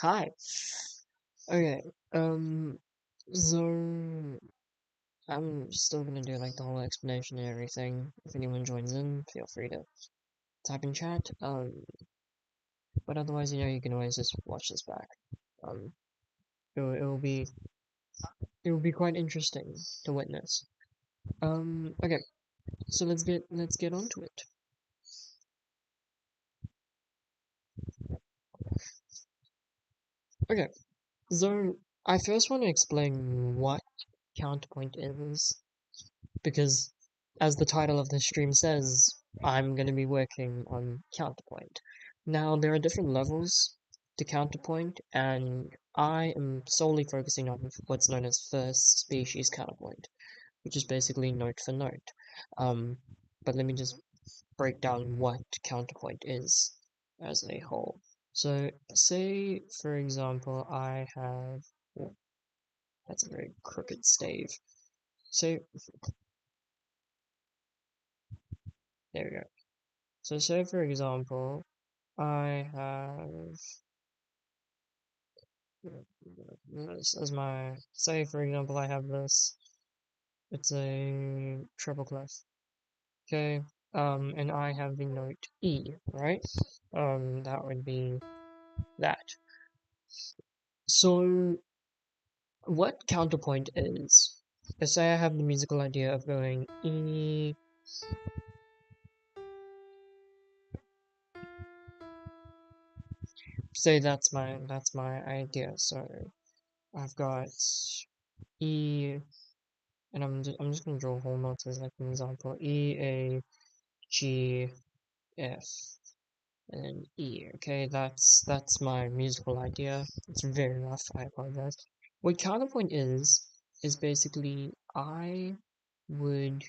Hi. Okay. Um. So I'm still gonna do like the whole explanation and everything. If anyone joins in, feel free to type in chat. But otherwise, you can always just watch this back. Um. It will be quite interesting to witness. Okay. So let's get onto it. Okay. So I first want to explain what counterpoint is, because as the title of the stream says, I'm going to be working on Counterpoint. Now, there are different levels to Counterpoint, and I am solely focusing on what's known as first species counterpoint, which is basically note for note. Um, but let me just break down what counterpoint is as a whole. So, say, for example, I have. Oh, that's a very crooked stave. So, there we go. So say for example, I have this as my, say for example I have this, it's a treble clef, okay, and I have the note E, right? That would be that. So what counterpoint is, let's say I have the musical idea of going E, say that's my idea, so I've got E, and I'm just gonna draw whole notes as like an example. E, A, G, F, and then E. Okay, that's my musical idea. It's very rough, I apologize. What counterpoint is basically I would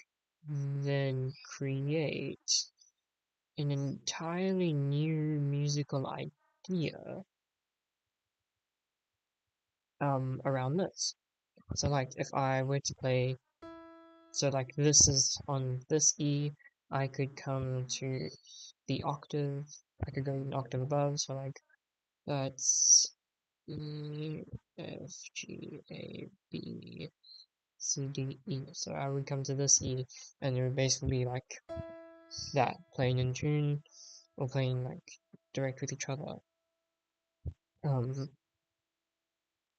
then create an entirely new musical idea around this. So like if I were to play, so like this is on this E, I could come to the octave, I could go an octave above, so like that's E, F, G, A, B, C, D, E. So I would come to this E, and it would basically be like that, playing in tune, or playing like direct with each other. And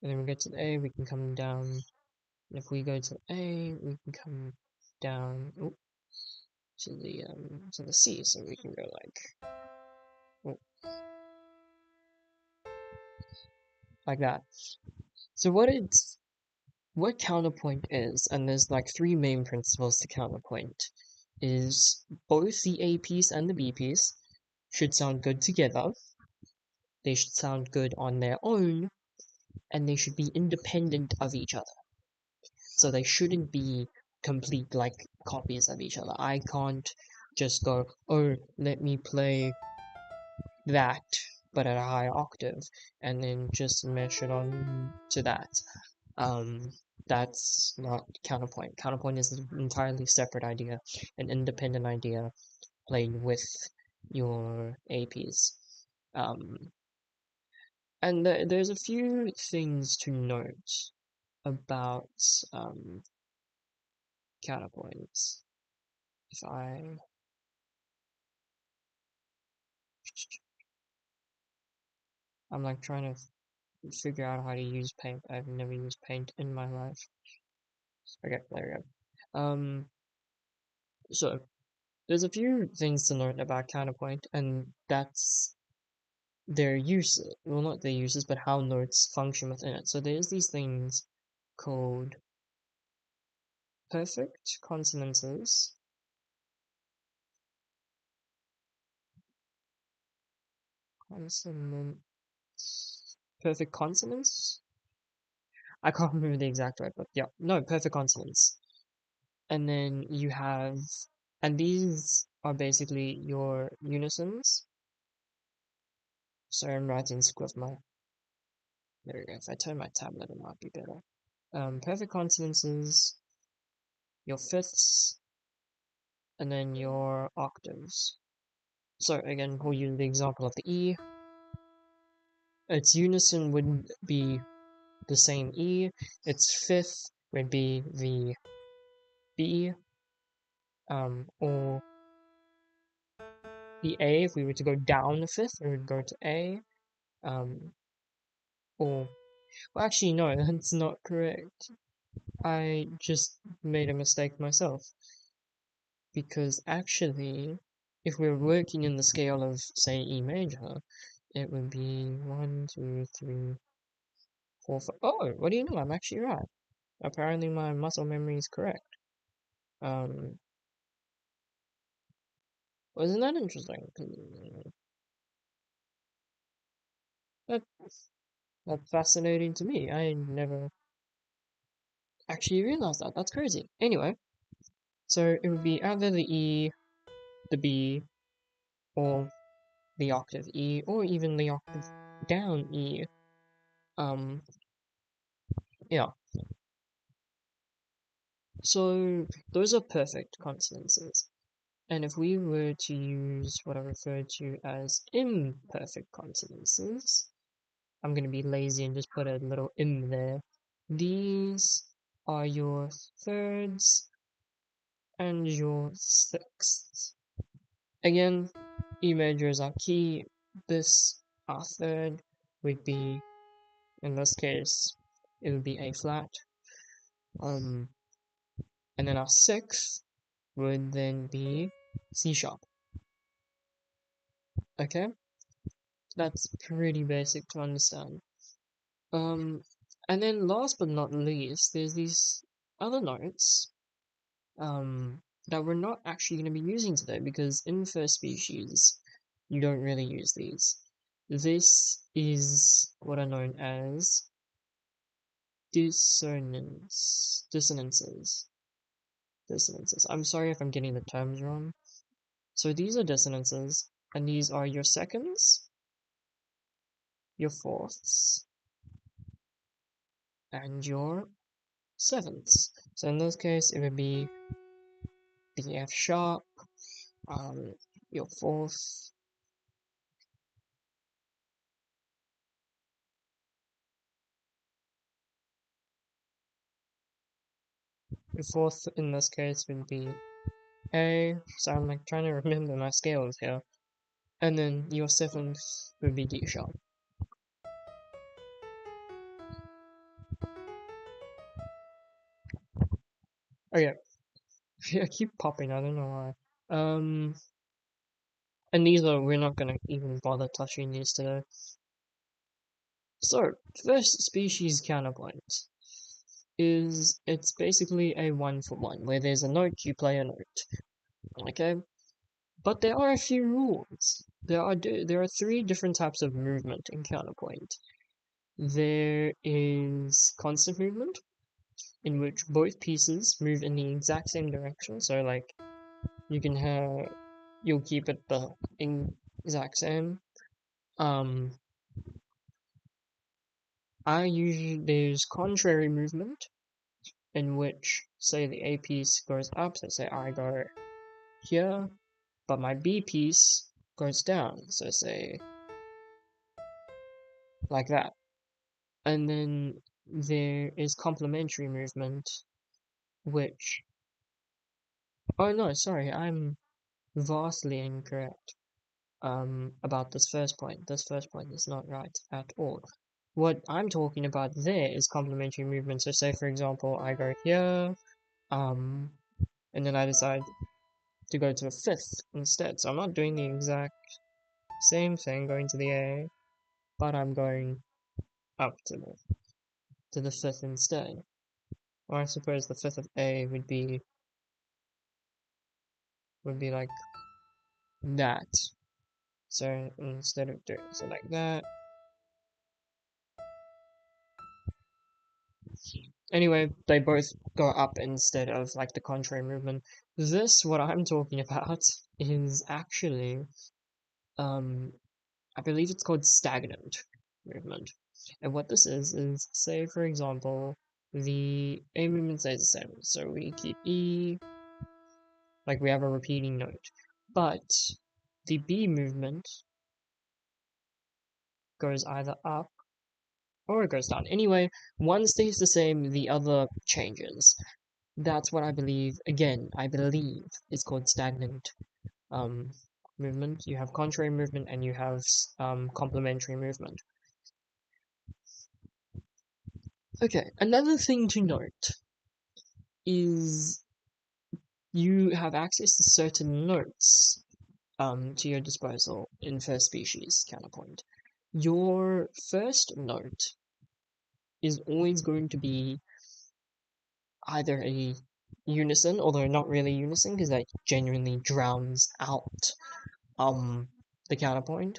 then we get to the A, we can come down, and if we go to A, we can come down, to the C, so we can go oh, like that. So what counterpoint is, and there's like three main principles to counterpoint, is both the A piece and the B piece should sound good together, they should sound good on their own, and they should be independent of each other. So they shouldn't be complete like copies of each other. I can't just go, oh, let me play that but at a higher octave and then just mesh it on to that. Um, that's not counterpoint. Counterpoint is an entirely separate idea, an independent idea played with your APs. Um, and there's a few things to note about counterpoints. If I'm like trying to figure out how to use paint. I've never used paint in my life. Okay, there we go. So there's a few things to note about counterpoint, and that's their uses. Well, not their uses, but how notes function within it. So there's these things called perfect consonances, consonants, perfect consonants. I can't remember the exact word, but yeah, no, perfect consonants. And then you have, and these are basically your unisons. Sorry, I'm writing with my. There we go. If I turn my tablet, it might be better. Perfect consonances, your fifths, and then your octaves. So again, we'll use the example of the E. its unison would be the same E. Its fifth would be the B, or the A. If we were to go down the fifth, we would go to A. Or well, actually, no, that's not correct. I just made a mistake myself because actually, if we're working in the scale of say E major, it would be 1, 2, 3, 4, 5. Oh, what do you know? I'm actually right. Apparently, my muscle memory is correct. Um, wasn't that interesting? That that's fascinating to me. I never actually realized that. That's crazy. Anyway, so it would be either the E, the B, or the octave E, or even the octave down E. Um, yeah. So those are perfect consonances. And if we were to use what I refer to as imperfect consonances, I'm going to be lazy and just put a little im there. These are your thirds and your sixths. Again, E major is our key. This, our third, would be, in this case, it would be A flat. Um, and then our sixth would then be C sharp. Okay, that's pretty basic to understand. Um, and then last but not least, there's these other notes that we're not actually going to be using today because in first species, you don't really use these. This is what are known as dissonances. I'm sorry if I'm getting the terms wrong. So these are dissonances, and these are your seconds, your fourths, and your sevenths. So in this case, it would be the F sharp, um, your fourth, your fourth in this case would be A. So I'm like trying to remember my scales here, and then your seventh would be D sharp. Okay, I keep popping. I don't know why. And these are we're not gonna even bother touching these today. So first species counterpoint is it's basically a one for one where there's a note, you play a note. Okay, but there are a few rules. There are three different types of movement in counterpoint. There is constant movement, in which both pieces move in the exact same direction. So like you can have you'll keep it the exact same. Um, I usually there's contrary movement, in which say the A piece goes up. So say I go here, but my B piece goes down. So say like that. And then there is complementary movement, which, oh no, sorry, I'm vastly incorrect about this first point. This first point is not right at all. What I'm talking about there is complementary movement. So say for example, I go here, and then I decide to go to the fifth instead. So I'm not doing the exact same thing, going to the A, but I'm going up to the fifth instead. Or I suppose the fifth of A would be like that. So instead of doing so like that. Anyway, they both go up instead of like the contrary movement. This, what I'm talking about, is actually, I believe it's called stagnant movement. And what this is say for example, the A movement stays the same. So we keep E, like we have a repeating note. But the B movement goes either up or it goes down. Anyway, one stays the same, the other changes. That's what I believe. Again, I believe is called stagnant um, movement. You have contrary movement and you have complementary movement. Okay, another thing to note is you have access to certain notes to your disposal in first species counterpoint. Your first note is always going to be either a unison, although not really unison because that genuinely drowns out the counterpoint.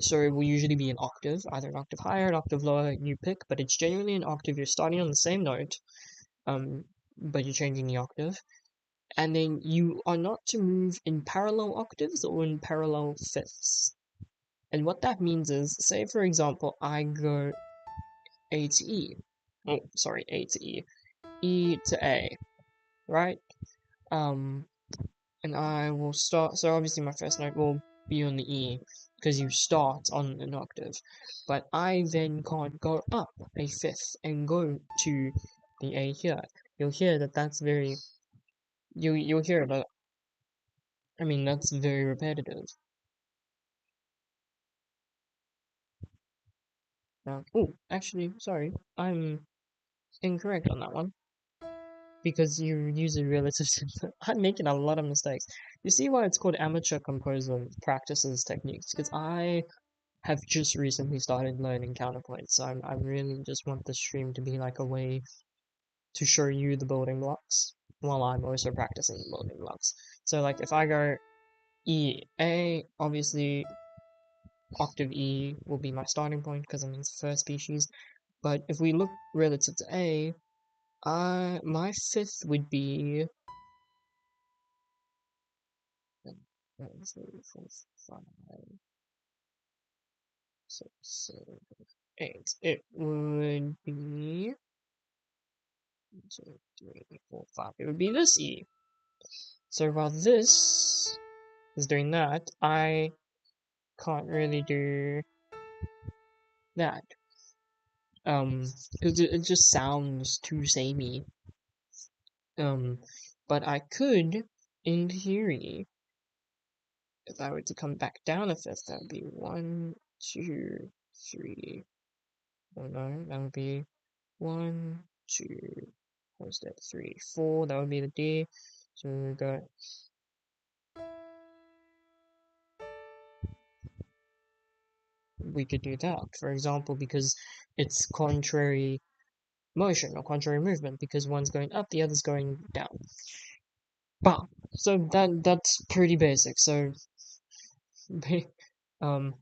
So it will usually be an octave, either an octave higher, an octave lower, you pick, but it's genuinely an octave. You're starting on the same note, but you're changing the octave. And then you are not to move in parallel octaves or in parallel fifths. And what that means is, say for example, I go A to E. Oh, sorry, A to E. E to A, right? Um, and I will start, so obviously my first note will be on the E, because you start on an octave. But I then can't go up a fifth and go to the A here. You'll hear that that's very, you'll hear that, I mean, that's very repetitive. Oh, actually, sorry, I'm incorrect on that one. Because you use a relative system. I'm making a lot of mistakes. You see why it's called amateur composer practices techniques? Because I have just recently started learning counterpoint, so I really just want the stream to be like a way to show you the building blocks while I'm also practicing the building blocks. So like if I go E, A, obviously octave E will be my starting point because I'm in first species. But if we look relative to A, my fifth would be 5, 6, 7, 8. It would be 2, 3, 4, 5. It would be this E. So while this is doing that, I can't really do that. Because it just sounds too samey. But I could, in theory, if I were to come back down a fifth, that would be 1, 2, 3. Oh no, that would be 1, 2. What's that? 3, 4. That would be the D. So we got. We could do that, for example, because it's contrary motion or contrary movement, because one's going up, the other's going down. But so that's pretty basic. So um,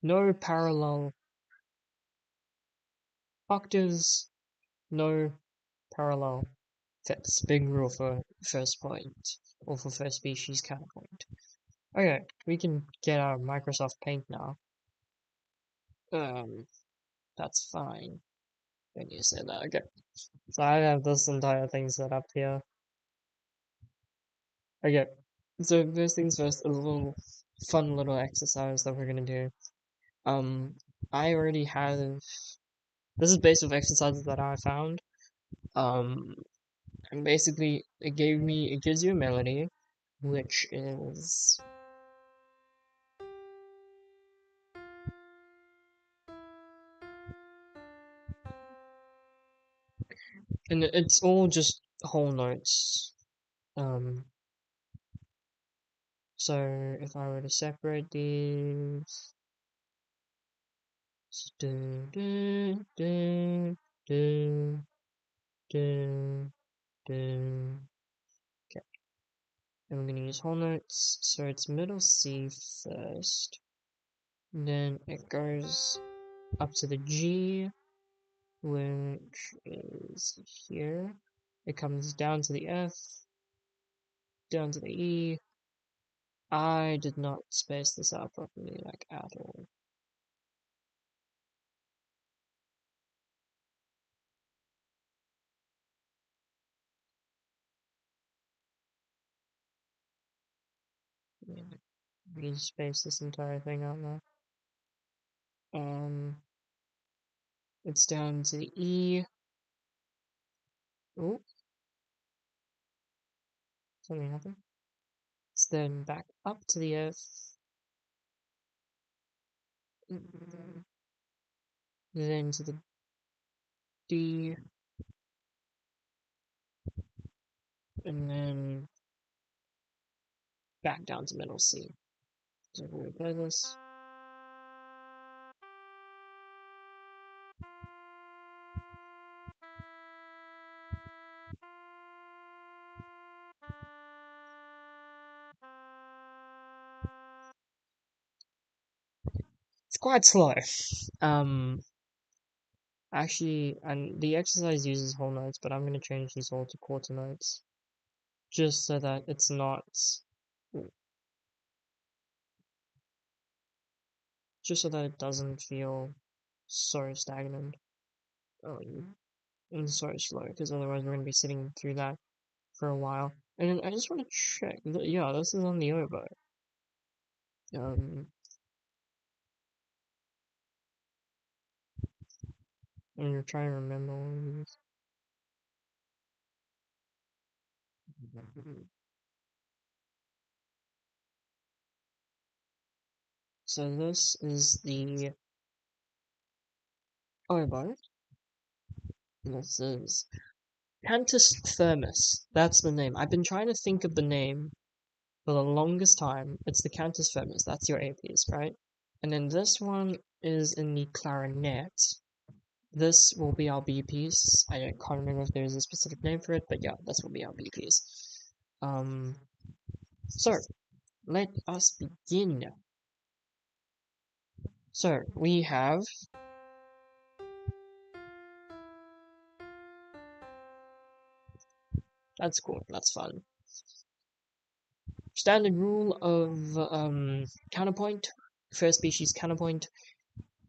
no parallel octaves, no parallel fifths. Big rule for first point or for first species counterpoint. Okay, we can get our Microsoft Paint now. That's fine. When you say that, okay. So I have this entire thing set up here. Okay, so first things first, a little fun little exercise that we're gonna do. I already have. This is based off exercises that I found. Um, and basically it gives you a melody, which is, and it's all just whole notes. Um, so if I were to separate these, dun, dun, dun, dun, dun, dun. Okay, and we're gonna use whole notes. So it's middle C first, then it goes up to the G, which is here. It comes down to the F, down to the E. I did not space this out properly, like at all. We space this entire thing out now. It's down to the E. Oh, something happened. It's then back up to the F. Then to the D. And then back down to middle C. So we'll play this. It's quite slow. Um, Actually, and the exercise uses whole notes, but I'm going to change these all to quarter notes, just so that it's not, just so that it doesn't feel so stagnant and so slow, because otherwise we're going to be sitting through that for a while. And then I just want to check, yeah, this is on the oboe. Um, and you're trying to remember all of these. So this is the oboe. This is Cantus firmus. That's the name. I've been trying to think of the name for the longest time. It's the Cantus firmus. That's your A piece, right? And then this one is in the clarinet. This will be our B piece. I can't remember if there's a specific name for it, but yeah, this will be our B piece. So let us begin. So we have that's cool. That's fun. Standard rule of counterpoint. First species counterpoint.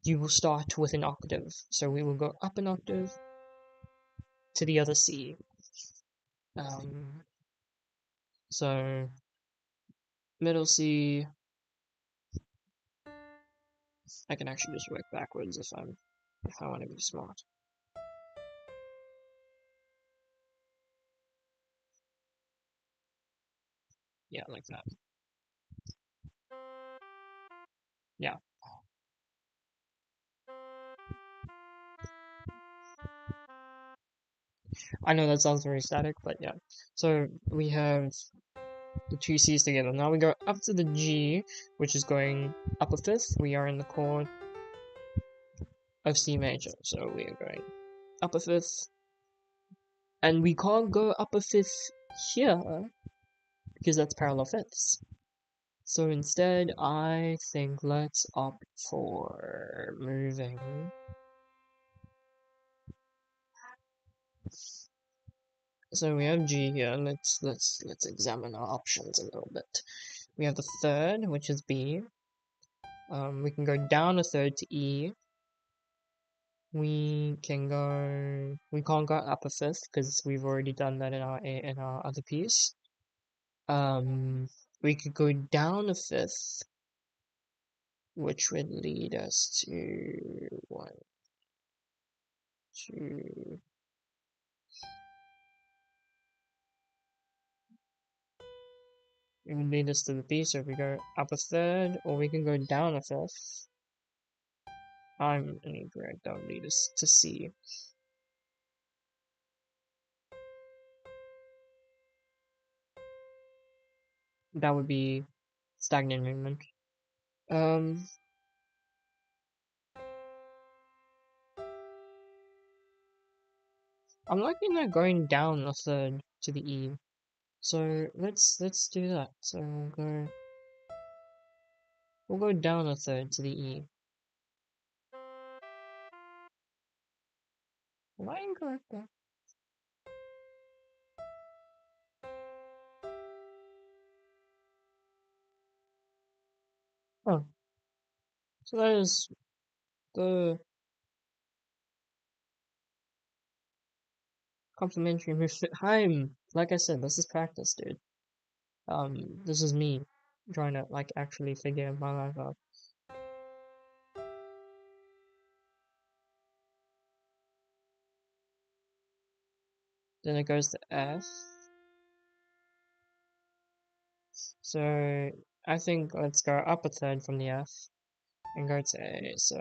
You will start with an octave. So we will go up an octave to the other C. Um, so middle C, I can actually just work backwards if I want to be smart. Yeah, like that. Yeah. I know that sounds very static, but yeah. So we have the two C's together. Now we go up to the G, which is going up a fifth. We are in the chord of C major, so we are going up a fifth. And we can't go up a fifth here because that's parallel fifths. So instead, I think let's opt for moving. So we have G here. Let's examine our options a little bit. We have the third, which is B. We can go down a third to E. We can go. We can't go up a fifth because we've already done that in our other piece. We could go down a fifth, which would lead us to one, two. It would lead us to the B. So if we go up a third, or we can go down a fifth. I'm incorrect. That would lead us to C. That would be stagnant movement. Um, I'm liking that going down a third to the E. So let's do that. So we'll go down a third to the E. Am I incorrect there? Oh, so that is the complementary movement. Like I said, this is practice, dude. This is me. trying to like actually figure my life out. Then it goes to F. So I think let's go up a third from the F and go to A. So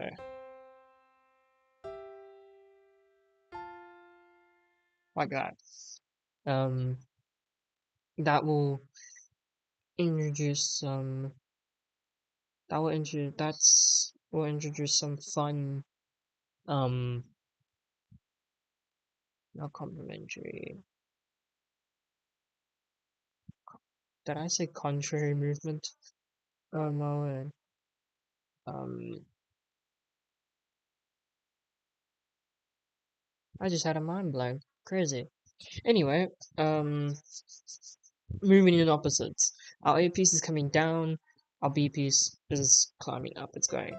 like that. Um, that will introduce some. Will introduce some fun. Not complementary. Did I say contrary movement? Oh no way. Um, I just had a mind blank. Crazy. Anyway, um, moving in opposites. Our A piece is coming down. Our B piece is climbing up. It's going.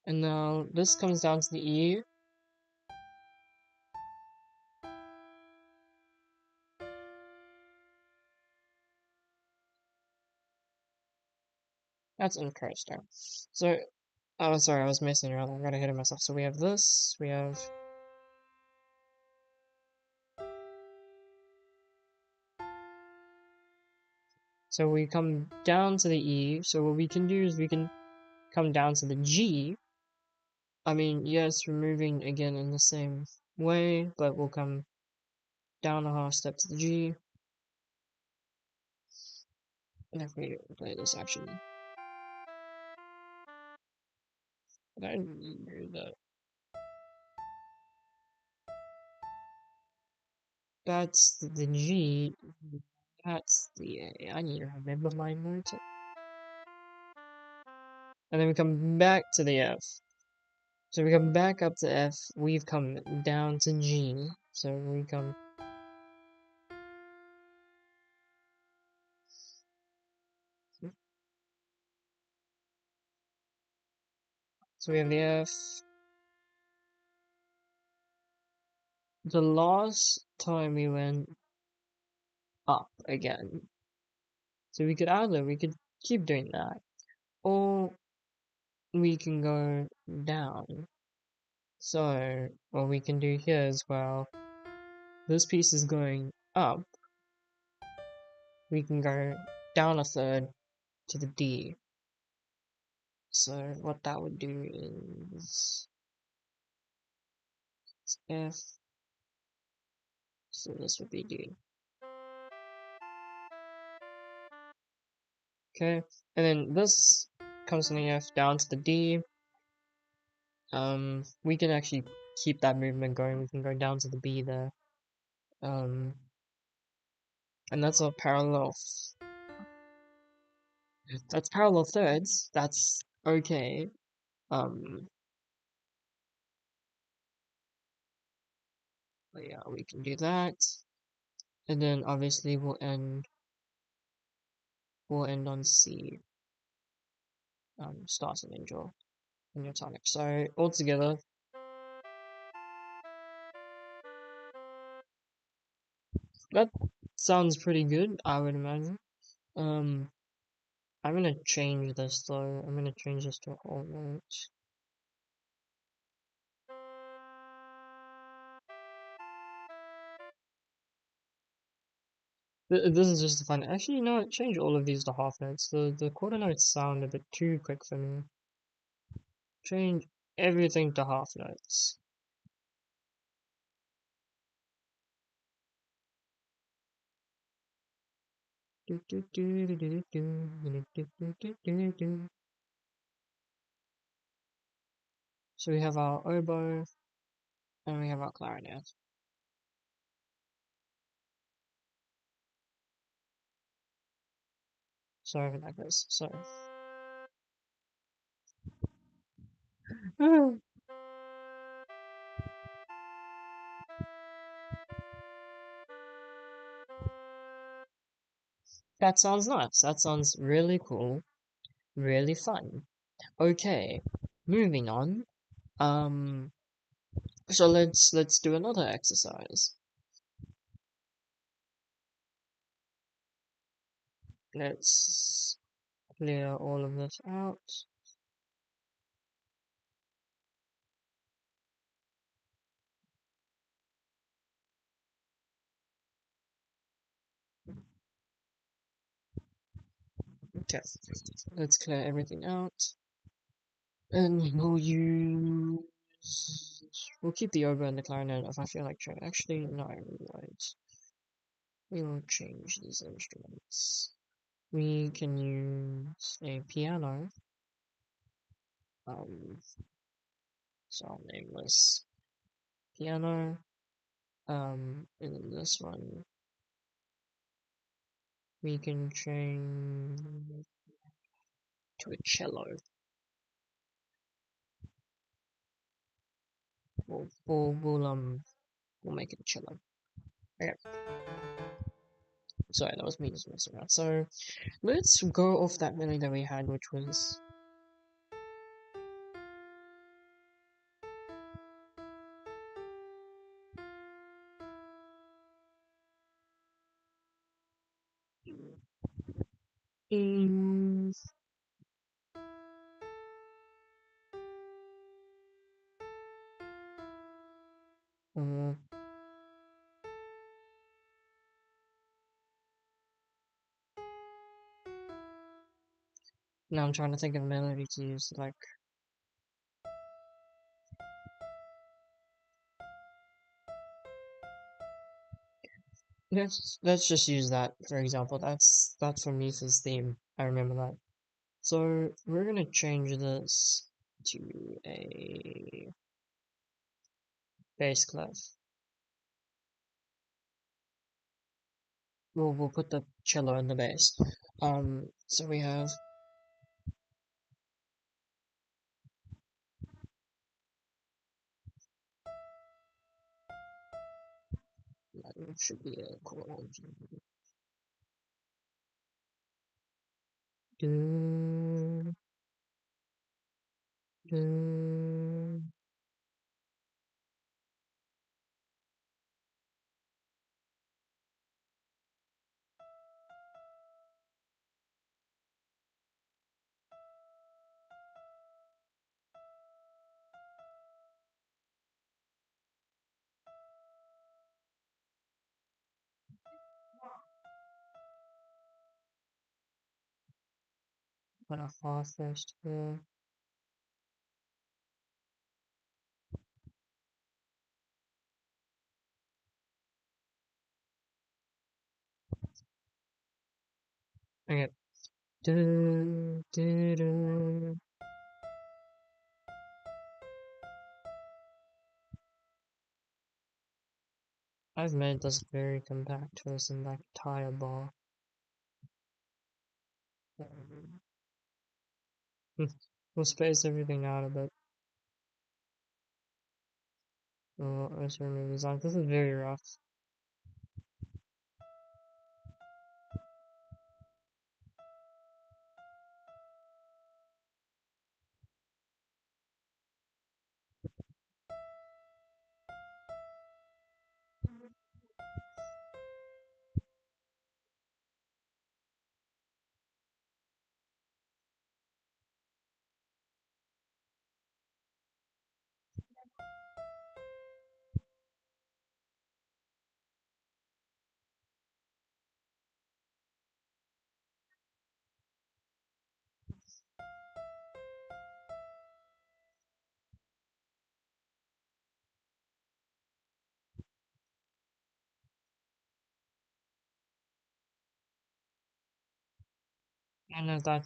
And now this comes down to the E. That's interesting. So, oh, sorry, I was messing around. I got ahead of myself. So we have this. We have. So we come down to the E. So what we can do is we can come down to the G. I mean, yes, we're moving again in the same way, but we'll come down a half step to the G. And if we play this actually, I don't do that. That's the G. That's the A. I need to remember my notes. And then we come back to the F. So we come back up to F. We've come down to G. So we come. So we have the F. The last time we went up again. So we could keep doing that. Or we can go down. So what we can do here as well, this piece is going up. We can go down a third to the D. So what that would do is F. So this would be D. Okay, and then this comes from the F down to the D. We can actually keep that movement going. We can go down to the B there. Um, and that's a parallel. That's parallel thirds. That's okay. Um, but yeah, we can do that. And then obviously we'll end on C. Stars and Angel and your tonic. So altogether, that sounds pretty good, I would imagine. Um, I'm gonna change this though. I'm gonna change this to a whole note. This is just fun. Actually, you know what? Change all of these to half notes. The quarter notes sound a bit too quick for me. Change everything to half notes. So we have our oboe and we have our clarinet. Sorry for that, guys. Sorry. That sounds nice. That sounds really cool, really fun. Okay, moving on. Um, so let's do another exercise. Let's clear all of this out. Okay, let's clear everything out. And we'll keep the oboe and the clarinet if I feel like trying. Actually, no, we won't. We will change these instruments. We can use a piano. Um, so I'll name this piano. And then this one we can change to a cello. We'll make it a cello. Okay. Sorry, that was me just messing around. So let's go off that melody that we had, which was in. Uh, Now I'm trying to think of a melody to use. Like, let's just use that for example. That's from Misa's theme. I remember that. So we're gonna change this to a bass clef. We'll put the cello in the bass. So we have that should be a chord. Do, do. Put a half first here. Okay. Do, do, do. I've made this very compact to listen like a tire bar. We'll space everything out a bit. Let's remove this out. This is very rough. And if that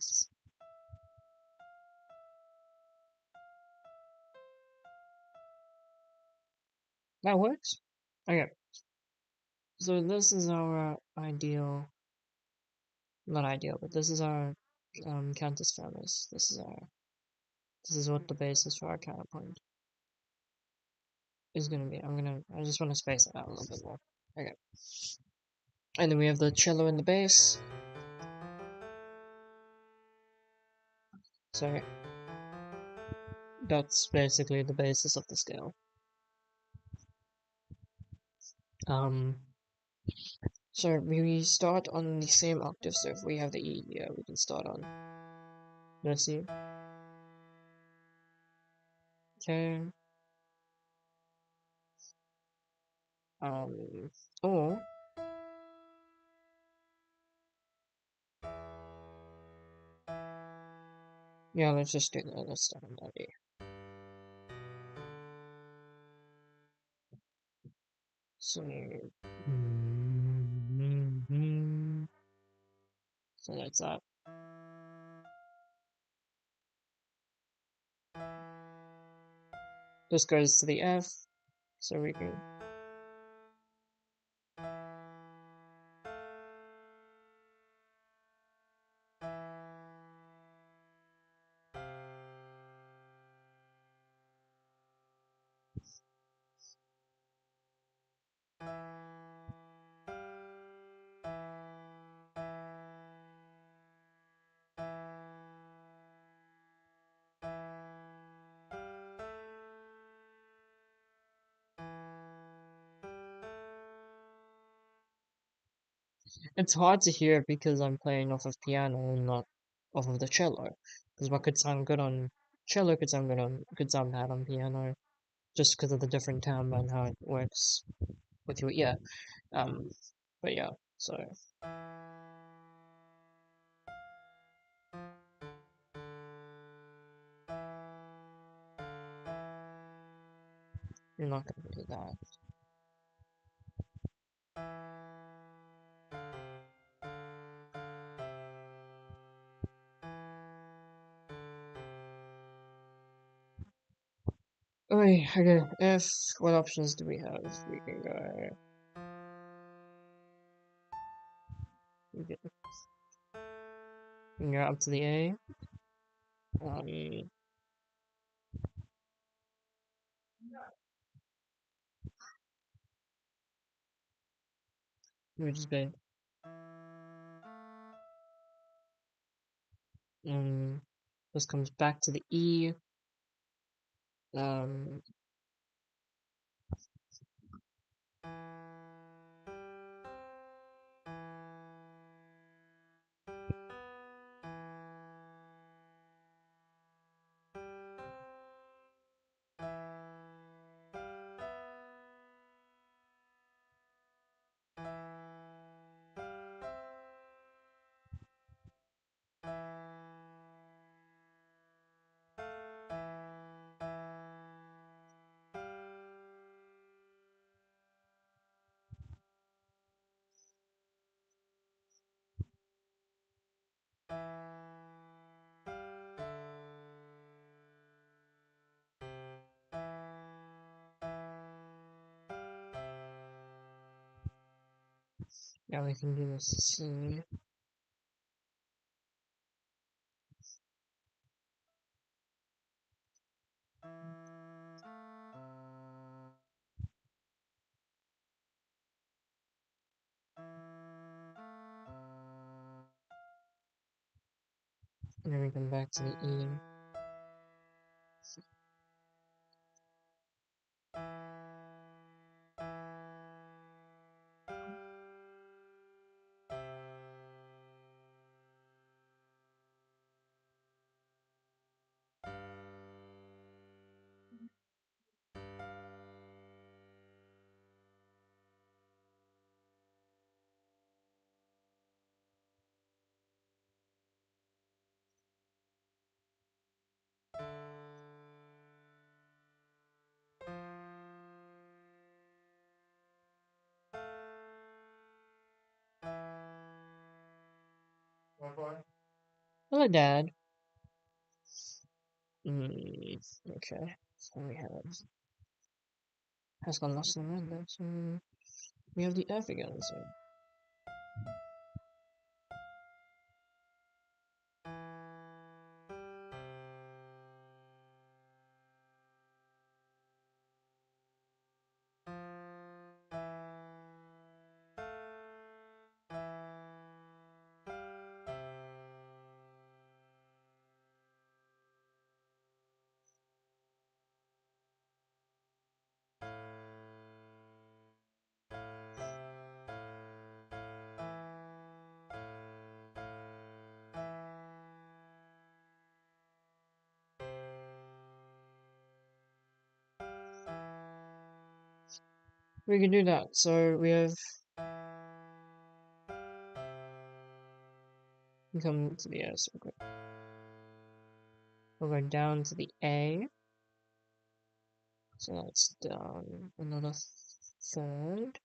works. Okay. So this is our ideal, not ideal, but this is our Cantus Firmus. This is what the basis for our counterpoint is gonna be. I just want to space it out a little bit more. Okay. And then we have the cello and the bass. So that's basically the basis of the scale. Um, so we start on the same octave, so if we have the E here, we can start on this E. Okay. Or yeah, let's just do that. Let's start on that E. So, so that's that. This goes to the F, so we can. It's hard to hear because I'm playing off of piano and not off of the cello. Because what could sound good on cello could sound bad on piano, just because of the different timbre and how it works with your ear. Um, but yeah, so you're not gonna do that. Okay, F, what options do we have? We can go up to the A. Um, which is good. Um, this comes back to the E. Um, yeah, we can do this C. And then we come back to the E. Hello, Dad. Okay. So we have has gone lost in random. So we have the F again. So We can do that. So we have come to the S. Okay. We'll go down to the A. So that's down another third.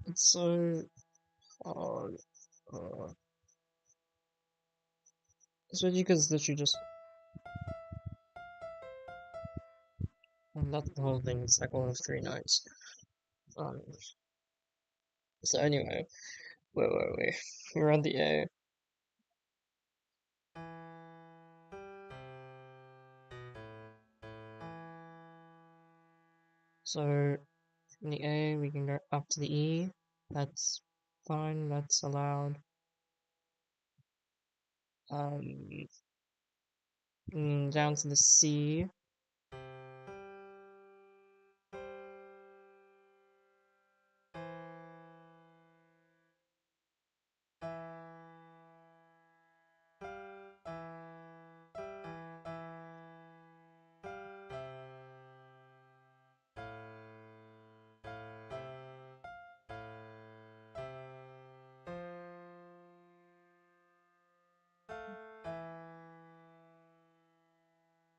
It's so hard. Uh, Especially because literally just and that's the whole thing. It's like all of 3 notes. Um. So anyway, wait. We're on the A. So from the A, we can go up to the E. That's fine. That's allowed. Um. Down to the C.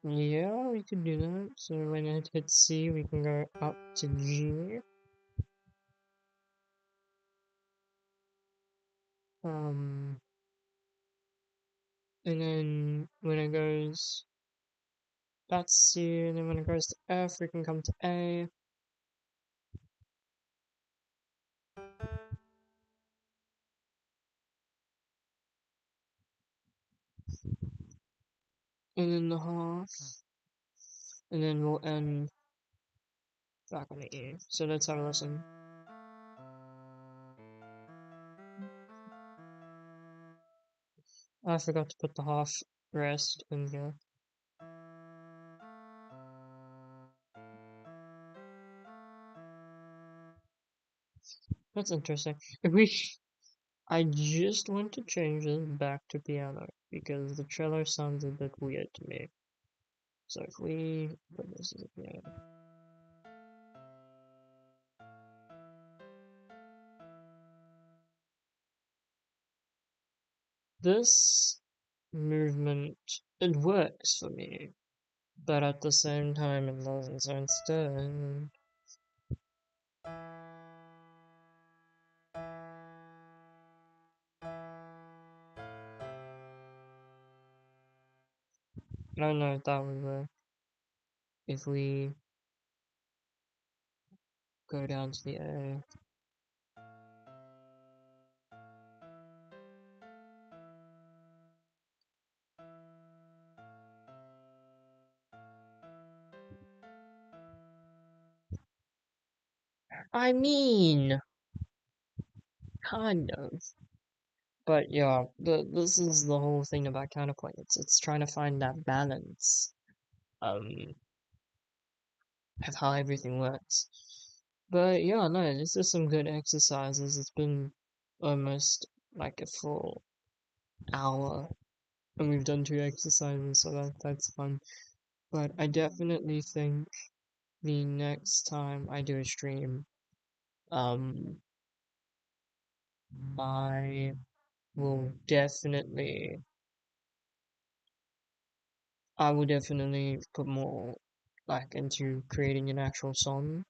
Yeah, we can do that. So when it hits C, we can go up to G. Um, and then when it goes, that's C, and then when it goes to F, we can come to A. And then the half, and then we'll end back on the E. So let's have a listen. I forgot to put the half rest in here. That's interesting. If we, I just want to change this back to piano because the cello sounds a bit weird to me. So if we put this as a piano. This movement, it works for me, but at the same time it doesn't. So instead, I don't know if that would work. If we go down to the A. I mean, kind of. But yeah, this is the whole thing about counterpoint. It's trying to find that balance um of how everything works. But yeah, no, this is some good exercises. It's been almost like a full hour and we've done 2 exercises, so that's fun. But I definitely think the next time I do a stream, um, I will definitely, I will definitely put more back into creating an actual song,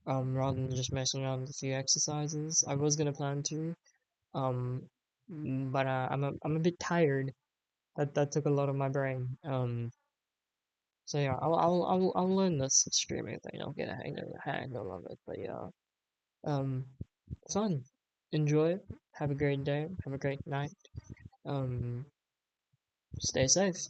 rather than just messing around with a few exercises. I was gonna plan to, um, but I'm a bit tired. That took a lot of my brain. So yeah, I'll learn this streaming thing. I'll get a hang of it. But yeah, um, fun. Enjoy it. Have a great day. Have a great night. Um, stay safe.